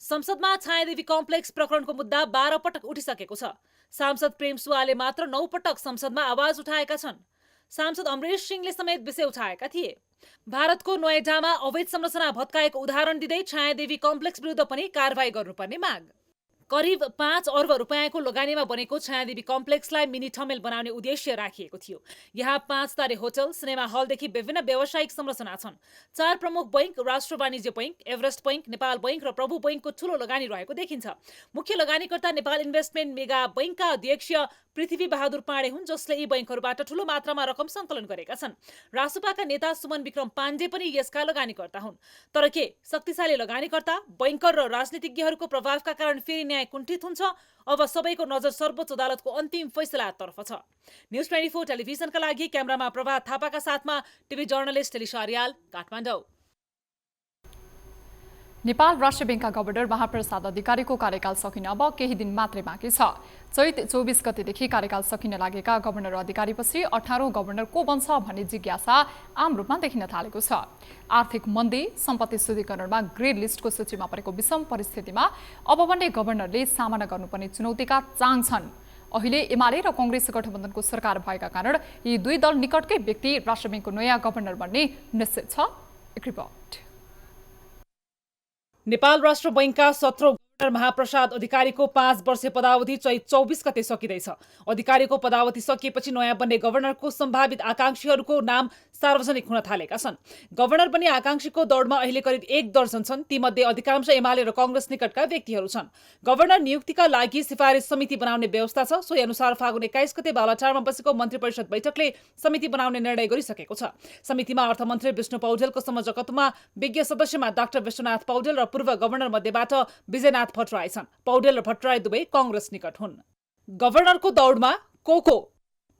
संसदमा छायादेवी कम्प्लेक्स प्रकरणको मुद्दा 12 पटक उठिसकेको छ। सांसद प्रेम सुवाले मात्र 9 पटक संसदमा आवाज उठाएका छन्। सांसद अमरेश सिंहले समेत विषय उठाएका थिए। भारतको नोएडामा अवैध संरचना भत्काएको उदाहरण दिँदै छायादेवी कम्प्लेक्स विरुद्ध पनि कारबाही गर्नुपर्ने माग। करिब 5 अर्ब रुपियाँको लगानीमा बनेको छायादेवी कम्प्लेक्सलाई मिनी ठमेल बनाउने उद्देश्य राखिएको थियो। यहाँ 5 तारे होटल, सिनेमा हलदेखि विभिन्न व्यावसायिक संरचना छन्। 4 प्रमुख बैंक, राष्ट्र वाणिज्य bank, Everest bank, Nepal bank र प्रभु बैंकको ठूलो लगानी रहेको देखिन्छ। मुख्य लगानीकर्ता नेपाल इन्भेस्टमेन्ट मेगा बैंकका अध्यक्ष पृथ्वी बहादुर पाण्डे हुन्, जसले यी बैंकहरूबाट ठूलो मात्रामा रकम सङ्कलन गरेका छन्। रासोपाका नेता सुमन विक्रम पाण्डे पनि यसका लगानीकर्ता हुन्। तर के शक्तिशाली लगानीकर्ता, बैंकर र राजनीतिज्ञहरूको प्रभावका कारण फेरि न्याय कुण्ठित हुन्छ? अब सबैको नजर सर्वोच्च अदालतको अन्तिम फैसलातर्फ छ। न्युज 24 टेलिभिजनका लागि क्यामेरामा प्रभात थापाका साथमा टिभी जर्नलिस्ट एलिसा अर्याल, काठमाडौँ। नेपाल राष्ट्र बैंकका गभर्नर महाप्रसाद अधिकारीको कार्यकाल सकिन अब केही दिन मात्रै बाँकी छ। चैत 24 गतेदेखि कार्यकाल सकिन लागेका गभर्नर अधिकारीपछि 18औं गभर्नर को बन्छ भन्ने जिज्ञासा आम रूपमा देखिन थालेको छ। आर्थिक मन्दी, सम्पत्ति शुद्धिकरणमा ग्रे लिस्टको सूचीमा परेको विषम परिस्थितिमा अब बन्ने गभर्नरले सामना गर्नुपर्ने चुनौतीका चाङ छन्। अहिले एमाले र कांग्रेस गठबन्धनको सरकार भएका कारण यी दुई दल निकटकै व्यक्ति राष्ट्र बैंकको नयाँ गभर्नर बन्ने निश्चित छ। एक रिपोर्ट। नेपाल राष्ट्र बैंकका 17औं गभर्नर महाप्रसाद अधिकारीको 5 वर्षे पदावधि चैत 24 गते सकिँदैछ। अधिकारीको पदावधि सकिएपछि नयाँ बन्ने गभर्नरको सम्भावित आकांक्षीहरूको नाम सार्वजनिक हुन थालेका छन्। गभर्नर बन्ने आकांक्षीको दौडमा अहिले करिब 1 दर्जन छन्। तीमध्ये अधिकांश एमाले र कांग्रेस निकटका व्यक्तिहरू छन्। गभर्नर नियुक्तिका लागि सिफारिस समिति बनाउने व्यवस्था छ। सोही अनुसार फागुन 21 गते बालाटारमा बसेको मन्त्री परिषद बैठकले समिति बनाउने निर्णय गरिसकेको छ। समितिमा अर्थमन्त्री विष्णु पौडेलको संयोजकत्वमा विज्ञ सदस्यमा डाक्टर विश्वनाथ पौडेल र पूर्व गभर्नर मध्येबाट विजयनाथ भट्टराई छन्। पौडेल र भट्टराई दुवै कांग्रेस निकट हुन्। गभर्नरको दौडमा को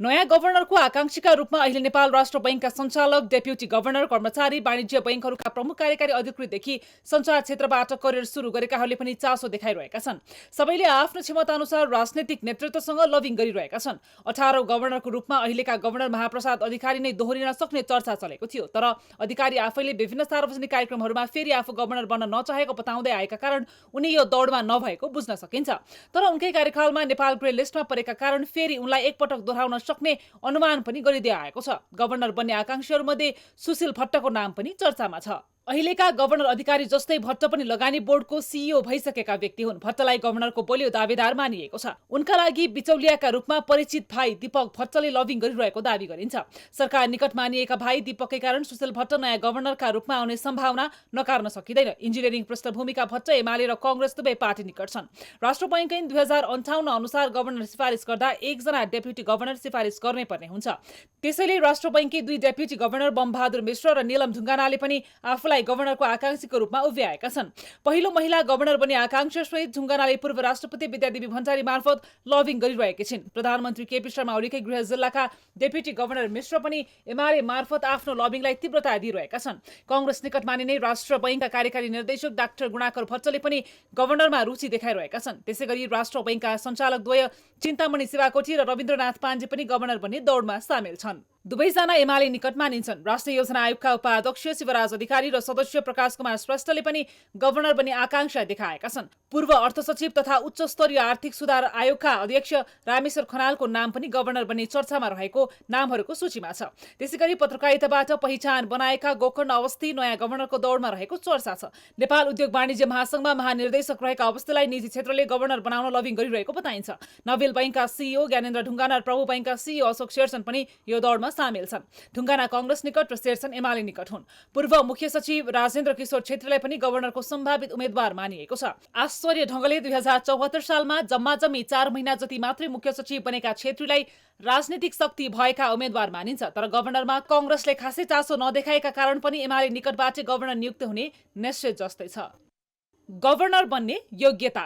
नयाँ गभर्नरको आकांक्षीका रूपमा अहिले नेपाल राष्ट्र बैंकका सञ्चालक, डेप्युटी गभर्नर, कर्मचारी, वाणिज्य बैंकहरूका प्रमुख कार्यकारी अधिकृतदेखि सञ्चार क्षेत्रबाट करियर सुरु गरेकाहरूले पनि चासो देखाइरहेका छन्। सबैले आफ्नो क्षमता अनुसार राजनीतिक नेतृत्वसँग लभिङ गरिरहेका छन्। 18औं गभर्नरको रूपमा अहिलेका गभर्नर महाप्रसाद अधिकारी नै दोहोरिन सक्ने चर्चा चलेको थियो। तर अधिकारी आफैले विभिन्न सार्वजनिक कार्यक्रमहरूमा फेरि आफू गभर्नर बन्न नचाहेको बताउँदै आएका कारण उनी यो दौडमा नभएको बुझ्न सकिन्छ। तर उनकै कार्यकालमा नेपाल ग्रे लिस्टमा परेका कारण फेरि उनलाई एकपटक दोहोऱ्याउन नसक्ने अनुमान पनि गरिदिए आएको छ। गभर्नर बन्ने आकांक्षीहरूमध्ये सुशील भट्टको नाम पनि चर्चामा छ। अहिलेका गभर्नर अधिकारी जस्तै भट्ट पनि लगानी बोर्डको सिइओ भइसकेका व्यक्ति हुन्। भट्टलाई गभर्नरको बलियो दावेदार मानिएको छ। उनका लागि बिचौलियाका रूपमा परिचित भाइ दीपक भट्टले लबिङ गरिरहेको दावी गरिन्छ। सरकार निकट मानिएका भाइ दीपककै कारण सुशील भट्ट नयाँ गभर्नरका रूपमा आउने सम्भावना नकार्न सकिँदैन। इन्जिनियरिङ पृष्ठभूमिका भट्ट एमाले र कांग्रेस दुवै पार्टी निकट छन्। राष्ट्र बैंक ऐन 2058 अनुसार गभर्नर सिफारिस गर्दा एकजना डेप्युटी गभर्नर सिफारिस गर्नै पर्ने हुन्छ। त्यसैले राष्ट्र बैंककी 2 डेप्युटी गभर्नर बमबहादुर मिश्र र नीलम ढुङ्गानाले पनि आफूलाई गभर्नरको आकांक्षीको रूपमा उभ्याएका छन्। पहिलो महिला गभर्नर बन्ने आकांक्षा सहित ढुङ्गानाले पूर्व राष्ट्रपति विद्यादेवी भण्डारी मार्फत लबिङ गरिरहेकी छिन्। प्रधानमन्त्री केपी शर्मा ओलीकै गृह जिल्लाका डेप्युटी गभर्नर मिश्र पनि एमाले मार्फत आफ्नो लबिङलाई तीव्रता दिइरहेका छन्। कांग्रेस निकट मानिने राष्ट्र बैंकका कार्यकारी निर्देशक डाक्टर गुणाकर भट्टले पनि गभर्नरमा रुचि देखाइरहेका छन्। त्यसैगरी राष्ट्र बैंकका सञ्चालक द्वय चिन्तामणि शिवाकोटी र रविन्द्रनाथ पाण्डे पनि गभर्नर बन्ने दौडमा सामेल छन्। दुवैजना एमाले निकट मानिन्छन्। राष्ट्रिय योजना आयोगका उपाध्यक्ष शिवराज अधिकारी र सदस्य प्रकाश कुमार श्रेष्ठले पनि गभर्नर बन्ने आकांक्षा देखाएका छन्। पूर्व अर्थ सचिव तथा उच्च स्तरीय आर्थिक सुधार आयोगका अध्यक्ष रामेश्वर खनालको नाम पनि गभर्नर बन्ने चर्चामा रहेको नामहरूको सूचीमा छ। त्यसैगरी पत्रकारिताबाट पहिचान बनाएका गोकर्ण अवस्थी नयाँ गभर्नरको दौडमा रहेको चर्चा छ। नेपाल उद्योग वाणिज्य महासंघमा महानिर्देशक रहेका अवस्थीलाई निजी क्षेत्रले गभर्नर बनाउन लबिङ गरिरहेको बताइन्छ। नोबेल बैंकका सिइओ ज्ञानेन्द्र ढुङ्गाना र प्रभु बैंकका सिइओ अशोक शेरचन पनि यो दौडमा सामेल छन्। ढुङ्गाना कांग्रेस निकट र शेरचन एमाले निकट हुन्। पूर्व मुख्य सचिव राजेन्द्र किशोर छेत्रीलाई पनि गभर्नरको सम्भावित उम्मेद्वार मानिएको छ। आश्चर्य ढंगले 2074 सालमा जम्मा 4 महिना जति मात्रै मुख्य सचिव बनेका छेत्रीलाई राजनीतिक शक्ति भएका उम्मेद्वार मानिन्छ। तर गभर्नरमा कांग्रेसले खासै चासो नदेखाएका कारण पनि एमाले निकटबाट गभर्नर नियुक्त हुने निश्चित जस्तै छ। गभर्नर बन्ने योग्यता।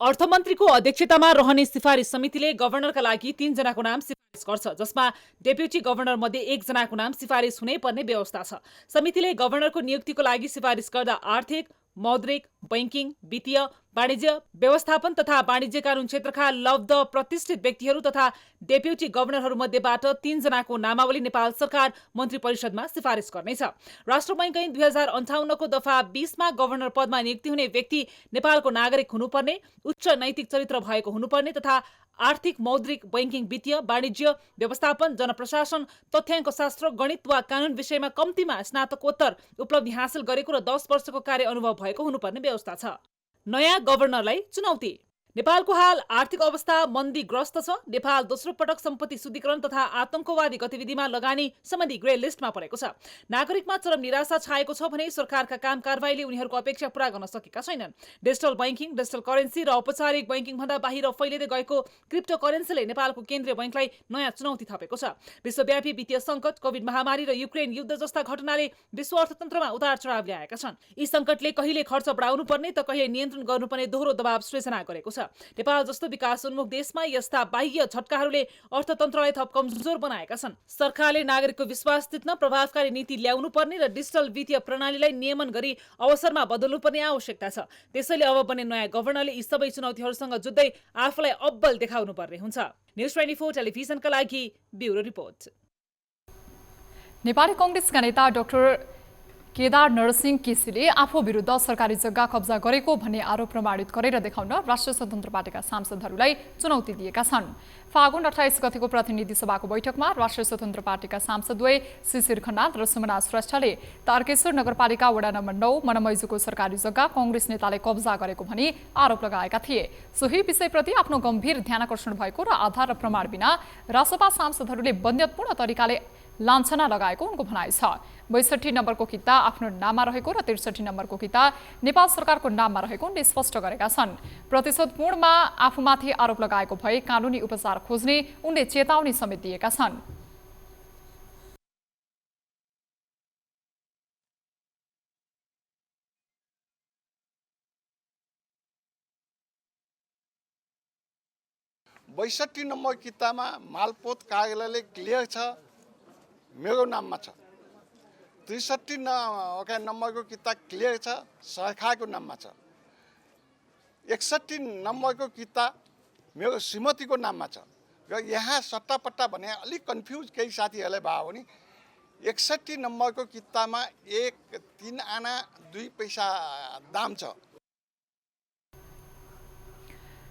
अर्थमन्त्रीको अध्यक्षतामा रहने सिफारिस समितिले गभर्नरका लागि 3 जनाको नाम सिफारिस गर्छ, जसमा डेप्युटी गभर्नर मध्ये 1 जनाको नाम सिफारिस हुनै पर्ने व्यवस्था छ। समितिले गभर्नरको नियुक्तिको लागि सिफारिस गर्दा आर्थिक, मौद्रिक, बैंकिङ, वित्तीय, वाणिज्य, व्यवस्थापन तथा वाणिज्य कानून क्षेत्रका लब्ध प्रतिष्ठित व्यक्तिहरू तथा डेप्युटी गभर्नरहरू मध्येबाट 3 जनाको नामावली नेपाल सरकार मन्त्री परिषदमा सिफारिस गर्नेछ। राष्ट्र बैंक ऐन 2058 को दफा 20 मा गभर्नर पदमा नियुक्ति हुने व्यक्ति नेपालको नागरिक हुनुपर्ने, उच्च नैतिक चरित्र भएको हुनुपर्ने तथा आर्थिक, मौद्रिक, बैंकिङ, वित्तीय, वाणिज्य, व्यवस्थापन, जनप्रशासन, तथ्याङ्क शास्त्र, गणित वा कानून विषयमा कम्तीमा स्नातकोत्तर उपलब्धि हासिल गरेको र 10 वर्षको कार्य अनुभव भएको हुनुपर्ने व्यवस्था छ। नयाँ गभर्नरलाई चुनौती। नेपालको हाल आर्थिक अवस्था मन्दीग्रस्त छ। नेपाल दोस्रो पटक सम्पत्ति शुद्धिकरण तथा आतंकवादी गतिविधिमा लगानी सम्बन्धी ग्रे लिस्टमा परेको छ। नागरिकमा चरम निराशा छाएको छ भने सरकारका काम कारबाहीले उनीहरूको अपेक्षा पूरा गर्न सकेका छैनन्। डिजिटल बैंकिङ, डिजिटल करेन्सी र औपचारिक बैंकिङ भन्दा बाहिर फैलिँदै गएको क्रिप्टो करेन्सीले नेपालको केन्द्रीय बैंकलाई नयाँ चुनौती थपेको छ। विश्वव्यापी वित्तीय सङ्कट, कोभिड महामारी र युक्रेन युद्ध जस्ता घटनाले विश्व अर्थतन्त्रमा उतार चढाव ल्याएका छन्। यी सङ्कटले कहिले खर्च बढाउनु पर्ने त कहिले नियन्त्रण गर्नुपर्ने दोहोरो दबाव सृजना गरेको छ। नेपाल जस्तो विकास उन्मुख देशमा यस्ता बाह्य झट्काहरूले अर्थतन्त्रलाई थप कमजोर बनाएका छन्। सरकारले नागरिकको विश्वास जित्न प्रभावकारी नीति ल्याउनु पर्ने र डिजिटल वित्तीय प्रणालीलाई नियमन गरी अवसरमा बदल्नुपर्ने आवश्यकता छ। त्यसैले अब बन्ने नयाँ गभर्नरले यी सबै चुनौतीहरूसँग जुझ्दै आफूलाई अब्बल देखाउनु पर्ने हुन्छ। न्युज 24 टेलिभिजनका लागि ब्युरो रिपोर्ट। नेपाली कांग्रेसका नेता डाक्टर केदार नरसिंह केसीले आफू विरुद्ध सरकारी जग्गा कब्जा गरेको भन्ने आरोप प्रमाणित गरेर देखाउन राष्ट्रिय स्वतन्त्र पार्टीका सांसदहरूलाई चुनौती दिएका छन्। फागुन 28 गतेको प्रतिनिधि सभाको बैठकमा राष्ट्रिय स्वतन्त्र पार्टीका सांसदद्वय शिशिर खनाल र सुमना श्रेष्ठले तारकेश्वर नगरपालिका वडा नम्बर 9 मनमैजुको सरकारी जग्गा कांग्रेस नेताले कब्जा गरेको भनी आरोप लगाएका थिए। सोही विषयप्रति आफ्नो गम्भीर ध्यानकर्षण भएको र आधार र प्रमाण बिना रासपा सांसदहरूले बन्यतपूर्ण तरिकाले लाञ्छना लगाएको उनको भनाइ छ। 62 नम्बरको किता आफ्नो नाममा रहेको र 63 नम्बरको किता नेपाल सरकारको नाममा रहेको उनले स्पष्ट गरेका छन्। प्रतिशोध पूर्णमा आफूमाथि आरोप लगाएको भए कानुनी उपचार खोज्ने उनले चेतावनी समेत दिएका छन्। बैसठी नम्बर कितामा मालपोत कार्यालयले क्लियर छ मेरो नाममा छ। 63 नम्बरको किता क्लियर छ सरकारको नाममा छ। 61 नम्बरको किता मेरो श्रीमतीको नाममा छ। र यहाँ सट्टापट्टा भने अलिक कन्फ्युज केही साथीहरूलाई भयो भने 61 नम्बरको कितामा 3 आना 2 पैसा दाम छ।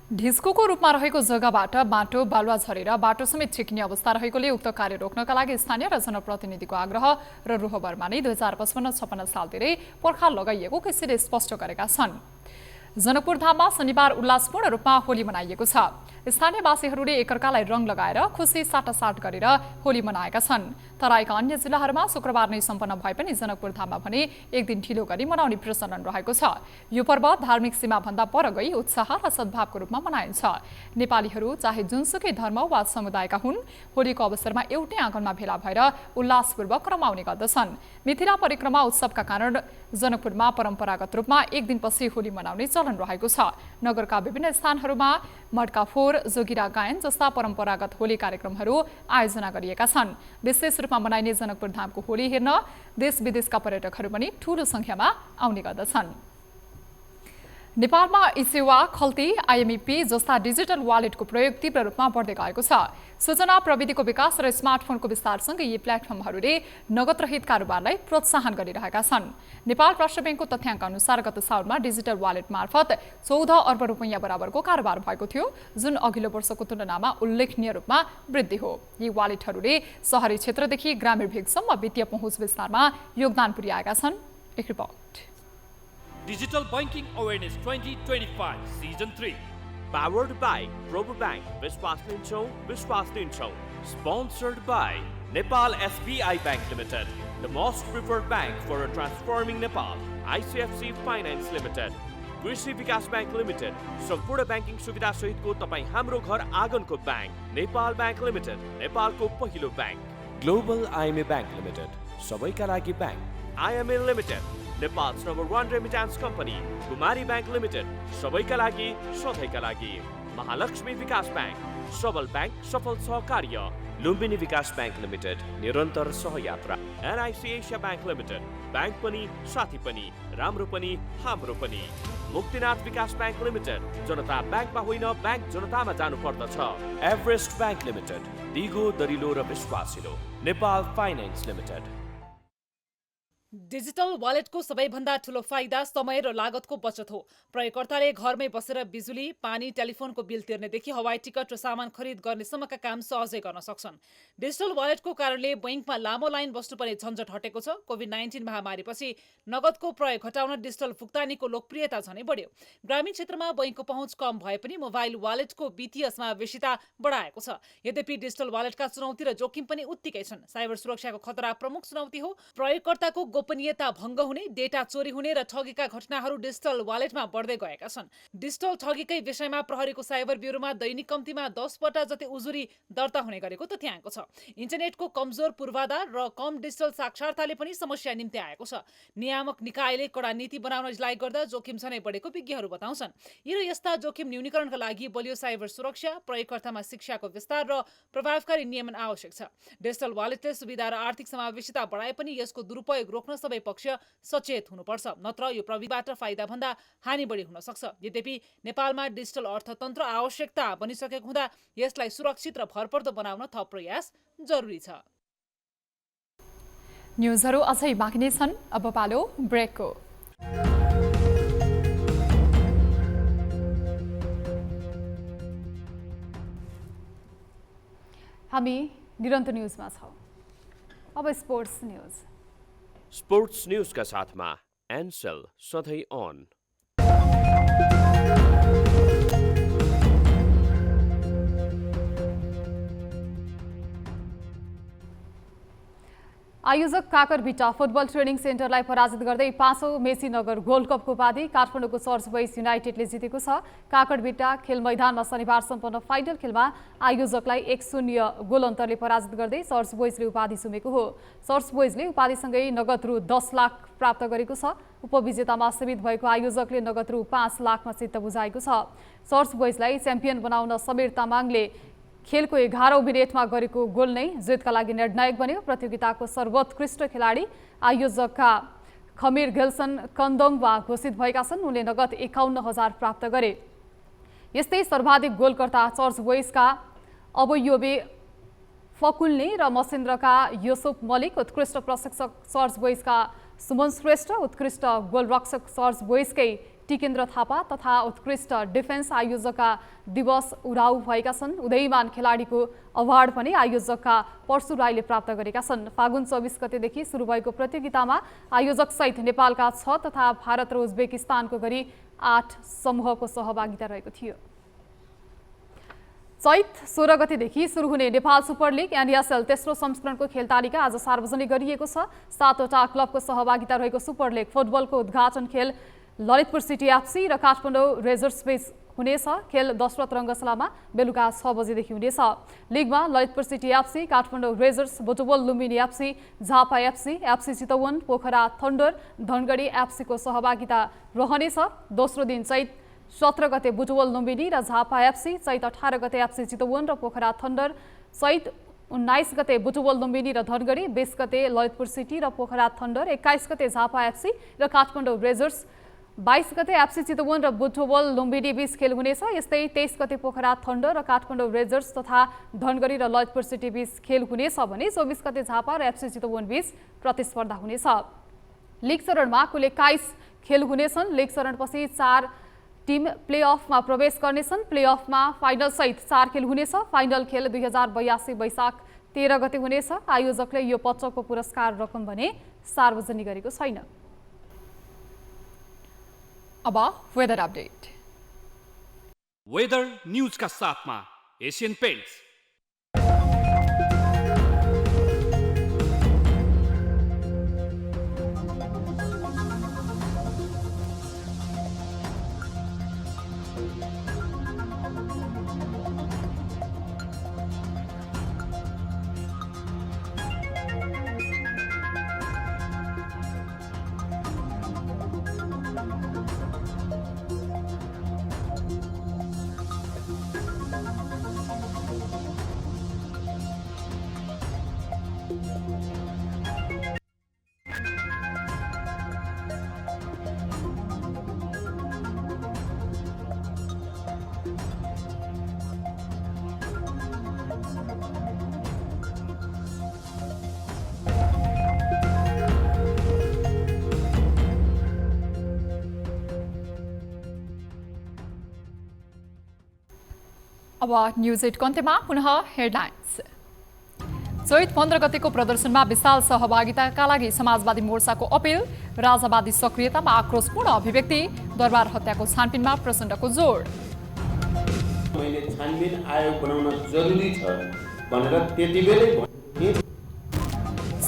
ढिस्कोको रूपमा रहेको जग्गाबाट बाटो बालुवा झरेर बाटो समेत ठेकिने अवस्था रहेकोले उक्त कार्य रोक्नका लागि स्थानीय र जनप्रतिनिधिको आग्रह र रोहबरमा नै 2055-56 सालतिरै पर्खाल लगाइएको किसिमले स्पष्ट गरेका छन्। जनकपुर धाममा शनिबार उल्लासपूर्ण रूपमा होली मनाइएको छ। स्थानीयवासीहरूले एकअर्कालाई रङ लगाएर खुसी साटासाट गरेर होली मनाएका छन्। तराईका अन्य जिल्लाहरूमा शुक्रबार नै सम्पन्न भए पनि जनकपुर धाममा भने एक दिन ढिलो गरी मनाउने प्रचलन रहेको छ। यो पर्व धार्मिक सीमाभन्दा पर गई उत्साह र सद्भावको रूपमा मनाइन्छ। नेपालीहरू चाहे जुनसुकै धर्म वा समुदायका हुन्, होलीको अवसरमा एउटै आँगनमा भेला भएर उल्लासपूर्वक रमाउने गर्दछन्। मिथिला परिक्रमा उत्सवका कारण जनकपुरमा परम्परागत रूपमा एक दिनपछि होली मनाउने चलन रहेको छ। नगरका विभिन्न स्थानहरूमा मड्का फोर, जोगिरा गायन जस्ता परम्परागत होली कार्यक्रमहरू आयोजना गरिएका छन्। विशेष रूपमा मनाइने जनकपुर धामको होली हेर्न देश विदेशका पर्यटकहरू पनि ठूलो संख्यामा आउने गर्दछन्। नेपालमा ई-सेवा, खल्ती, आइएमईपी जस्ता डिजिटल वालेटको प्रयोग तीव्र रूपमा बढ्दै गएको छ। सूचना प्रविधिको विकास र स्मार्टफोनको विस्तारसँगै यी प्लेटफर्महरूले नगद रहित कारोबारलाई प्रोत्साहन गरिरहेका छन्। नेपाल राष्ट्र ब्याङ्कको तथ्याङ्क अनुसार गत साउनमा डिजिटल वालेट मार्फत 14 अर्ब रुपैयाँ बराबरको कारोबार भएको थियो, जुन अघिल्लो वर्षको तुलनामा उल्लेखनीय रूपमा वृद्धि हो। यी वालेटहरूले शहरी क्षेत्रदेखि ग्रामीण भेगसम्म वित्तीय पहुँच विस्तारमा योगदान पुर्याएका छन्। एक report. Digital Banking Awareness 2025 Season 3 Powered by Probo Bank, Vishwas Linchau. Sponsored by Nepal SBI Bank Limited, the most preferred bank for transforming Nepal. ICFC Finance Limited, कृषि विकास बैंक लिमिटेड, सम्पूर्ण बैंकिङ सुविधा सहितको तपाई हाम्रो घर आँगनको बैंक। नेपाल बैंक लिमिटेड, नेपालको पहिलो bank. Global IMA bank limited, सबैका लागि bank. IMA limited, Nepal's #1 remittance company. कुमारी बैंक लिमिटेड, सबैका लागि सधैँका लागि। महालक्ष्मी विकास बैंक, सबल बैंक, सफल सहकार्य। लुम्बिनी विकास बैंक लिमिटेड, निरन्तर सहयात्रा। NIC Asia bank limited, bank पनि साथी पनि, राम्रो पनि हाम्रो पनि। मुक्तिनाथ विकास बैंक लिमिटेड, जनता बैंकमा होइन बैंक जनतामा जानु पर्दछ। एभरेस्ट बैंक लिमिटेड, दिगो दरिलो र विश्वासिलो। Nepal finance limited. डिजिटल वालेटको सबैभन्दा ठूलो फाइदा समय र लागतको बचत हो। प्रयोगकर्ताले घरमै बसेर बिजुली, पानी, टेलिफोनको बिल तिर्नेदेखि हवाई टिकट र सामान खरिद गर्नेसम्मका काम सहजै गर्न सक्छन्। डिजिटल वालेटको कारणले बैंकमा लामो लाइन बस्नुपर्ने झन्झट हटेको छ। कोभिड-19 महामारीपछि नगदको प्रयोग घटाउन डिजिटल भुक्तानीको लोकप्रियता झनै बढ्यो। ग्रामीण क्षेत्रमा बैंकको पहुँच कम भए पनि मोबाइल वालेटको वित्तीय समावेशिता बढाएको छ। यद्यपि डिजिटल वालेटका चुनौती र जोखिम पनि उत्तिकै छन्। साइबर सुरक्षाको खतरा प्रमुख चुनौती हो। प्रयोगकर्ताको गोपनीयता भङ्ग हुने, डेटा चोरी हुने र ठगीका घटनाहरू डिजिटल वालेटमा बढ्दै गएका छन्। डिजिटल ठगीकै विषयमा प्रहरीको साइबर ब्युरोमा दैनिक कम्तीमा 10 पल्ट जति उजुरी दर्ता हुने गरेको तथ्याङ्क छ। इन्टरनेटको कमजोर पूर्वाधार र कम डिजिटल साक्षरताले पनि समस्या निम्ति आएको छ। नियामक निकायले कडा नीति बनाउन जसलाई गर्दा जोखिम झनै बढेको विज्ञहरू बताउँछन्। यी यस्ता जोखिम न्यूनीकरणका लागि बलियो साइबर सुरक्षा, प्रयोगकर्तामा शिक्षाको विस्तार र प्रभावकारी नियमन आवश्यक छ। डिजिटल वालेटले सुविधा र आर्थिक समावेशिता बढाए पनि यसको दुरुपयोग रोक्न सबै पक्ष सचेत हुनुपर्छ, नत्र यो प्रविधिबाट फाइदा भन्दा हानि बढी हुन सक्छ। यद्यपि नेपालमा डिजिटल अर्थतन्त्र आवश्यकता बनिसकेको हुँदा यसलाई सुरक्षित र भरपर्दो बनाउन थप प्रयास जरुरी छ। न्युजहरू अझै बाँकी नै छन्, अब पालो ब्रेकको। हामी निरन्तर न्युजमा छौँ। अब स्पोर्ट्स न्युज। स्पोर्ट्स न्युजका साथमा एनसेल सधैँ अन। आयोजक काकरभिट्टा फुटबल ट्रेनिङ सेन्टरलाई पराजित गर्दै 5औं मेची नगर गोल्ड कपको उपाधि काठमाडौँको चर्च बोइज युनाइटेडले जितेको छ। काकरभिट्टा खेल मैदानमा शनिबार सम्पन्न फाइनल खेलमा आयोजकलाई 1-0 गोल अन्तरले पराजित गर्दै चर्च बोइजले उपाधि सुमेको हो। चर्च बोइजले उपाधिसँगै नगद रु 10 लाख प्राप्त गरेको छ। उपविजेतामा सीमित भएको आयोजकले नगद रु 5 लाखमा चित्त बुझाएको छ। चर्च बोइजलाई च्याम्पियन बनाउन समीर तामाङले खेलको 11औं मिनेटमा गरेको गोल नै जितका लागि निर्णायक बन्यो। प्रतियोगिताको सर्वोत्कृष्ट खेलाडी आयोजकका खमीर गेल्सन कन्दङवा घोषित भएका छन्। उनले नगद 51,000 प्राप्त गरे। यस्तै सर्वाधिक गोलकर्ता चर्च बोइजका अबयोबे फकुल्ने र मसेन्द्रका युसुफ मलिक, उत्कृष्ट प्रशिक्षक चर्च बोइजका सुमन श्रेष्ठ, उत्कृष्ट गोलरक्षक चर्च बोइजकै टिकेन्द्र थापा तथा उत्कृष्ट डिफेन्स आयोजकका दिवस उराउ भएका छन्। उदयमान खेलाडीको अवार्ड पनि आयोजकका परशु राईले प्राप्त गरेका छन्। फागुन 24 गतेदेखि सुरु भएको प्रतियोगितामा आयोजकसहित नेपालका 6 तथा भारत र उज्बेकिस्तानको गरी 8 समूहको सहभागिता रहेको थियो। चैत 16 गतेदेखि सुरु हुने नेपाल सुपर लिग एनएसएल तेस्रो संस्करणको खेल तालिका आज सार्वजनिक गरिएको छ। 7वटा क्लबको सहभागिता रहेको सुपर लिग फुटबलको उद्घाटन खेल ललितपुर सिटी एफसी र काठमाडौँ रेजर्स बीच हुनेछ। खेल दशरथ रङ्गशालामा बेलुका 6 बजेदेखि हुनेछ। लिगमा Lalitpur city FC, Kathmandu Rayzrs, Butwal Lumbini FC, Jhapa FC, FC Chitwan, Pokhara thunder, Dhangadhi एफसीको सहभागिता रहनेछ। दोस्रो दिन चैत 17 गते बुटवल लुम्बिनी र झापा एफसी, चैत 18 गते एफसी चितवन र पोखरा थन्डर, चैत 19 गते बुटवल लुम्बिनी र धनगढी, 20 गते ललितपुर सिटी र पोखरा थन्डर, 21 गते झापा एफसी र काठमाडौँ रेजर्स, 22 गते एफसी चितवन र बुटवल लुम्बिनी बीच खेल हुनेछ। यस्तै 23 गते पोखरा थन्डर र काठमाडौँ रेजर्स तथा धनगढी र ललितपुर सिटी बीच खेल हुनेछ भने 24 गते झापा र एफसी चितवन बीच प्रतिस्पर्धा हुनेछ। लिग चरणमा कुल 21 खेल हुनेछन्। लिग चरणपछि 4 टिम प्लेअफमा प्रवेश गर्नेछन्। प्लेअफमा फाइनल सहित 4 खेल हुनेछ। फाइनल खेल 2082 वैशाख 13 गते हुनेछ। आयोजकले यो पटकको पुरस्कार रकम भने सार्वजनिक गरेको छैन। अब वेदर अपडेट। वेदर न्यूज का साथमा एशियन पेंट्स। अब न्यूज 8 को अन्त्यमा पुनः हेडलाइन्स। चैत 15 गतेको प्रदर्शनमा विशाल सहभागिताका लागि समाजवादी मोर्चाको अपील। राजावादी सक्रियतामा आक्रोशपूर्ण अभिव्यक्ति। दरबार हत्याको छानबिनमा प्रचण्डको जोड। मैले छानबिन आयोग बनाउन जरुरी छ भनेर त्यतिबेलै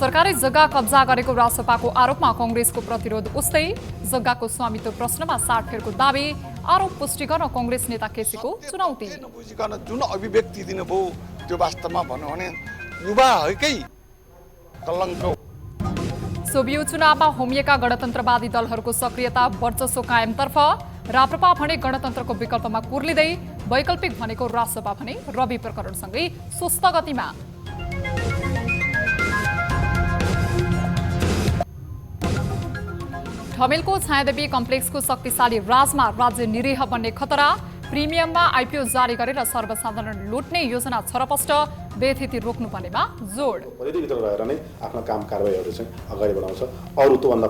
सरकारी जग्गा कब्जा गरेको रासपाको आरोपमा कांग्रेसको प्रतिरोध उस्तै। जग्गाको स्वामित्व प्रश्नमा साटफेरको दावी। आरोप पुष्टि गर्न कांग्रेस नेता केसीको चुनौती। नबुझिकन जुन अभिव्यक्ति दिनुभयो त्यो वास्तवमा भन्नु भने युवाहरूकै कलङ्क। सोभियो चुनावमा होमिएका गणतन्त्रवादी दलहरूको सक्रियता वर्चस्व कायमतर्फ। राप्रपा भने गणतन्त्रको विकल्पमा कुर्लिँदै। वैकल्पिक भनेको रासपा भने रवि प्रकरणसँगै सुस्त गतिमा। ठमेलको छायादेवी कम्प्लेक्सको शक्तिशाली राजमा राज्य निरीह बन्ने खतरा। प्रिमियममा आइपिओ जारी गरेर सर्वसाधारण लुट्ने योजना छरपष्ट। बेथिति रोक्नुपर्नेमा जोड। परिधिभित्र रहेर नै आफ्नो काम कारबाहीहरू चाहिँ अगाडि बढाउँछ। अरू त्योभन्दा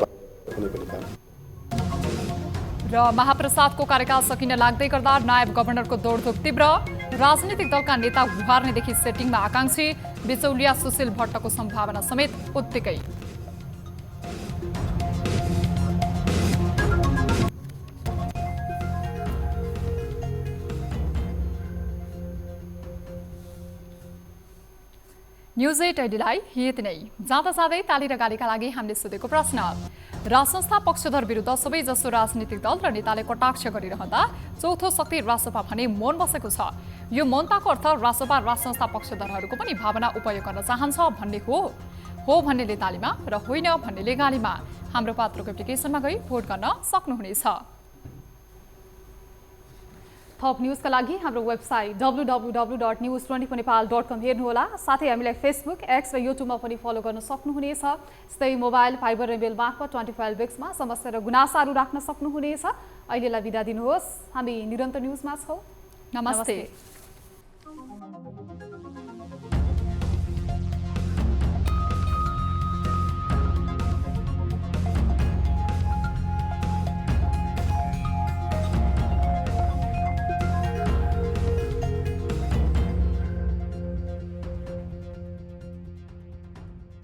कुनै पनि काम। र महाप्रसादको कार्यकाल सकिन लाग्दै गर्दा नायब गभर्नरको दौडधोप तीव्र। राजनीतिक दलका नेता गुहार्नेदेखि सेटिङमा आकांक्षी। बिचौलिया सुशील भट्टको सम्भावना समेत उत्तिकै। न्यूज 8 ऐडीलाई यति नै। जाँदा जाँदै ताली र गालीका लागि हामीले सोधेको प्रश्न। राजसंस्था पक्षधर विरुद्ध सबैजसो राजनीतिक दल र नेताले कटाक्ष गरिरहँदा चौथो शक्ति रासपा भने मौन बसेको छ। यो मौनताको अर्थ रासपा राजसंस्था पक्षधरहरूको पनि भावना उपयोग गर्न चाहन्छ भन्ने हो भन्नेले तालीमा र होइन भन्नेले गालीमा। हाम्रो पात्रको एप्लिकेसनमा गई भोट गर्न सक्नुहुनेछ। थप न्यूजका लागि हाम्रो वेबसाइट www.news24nepal.com हेर्नुहोला। साथै हामीलाई फेसबुक, एक्स र युट्युबमा पनि फलो गर्न सक्नुहुनेछ। यस्तै मोबाइल, फाइबर र मेल मार्फत 25 वेक्समा समस्या र गुनासाहरू राख्न सक्नुहुनेछ। अहिलेलाई बिदा दिनुहोस्। हामी निरन्तर न्यूजमा छौँ। नमस्ते।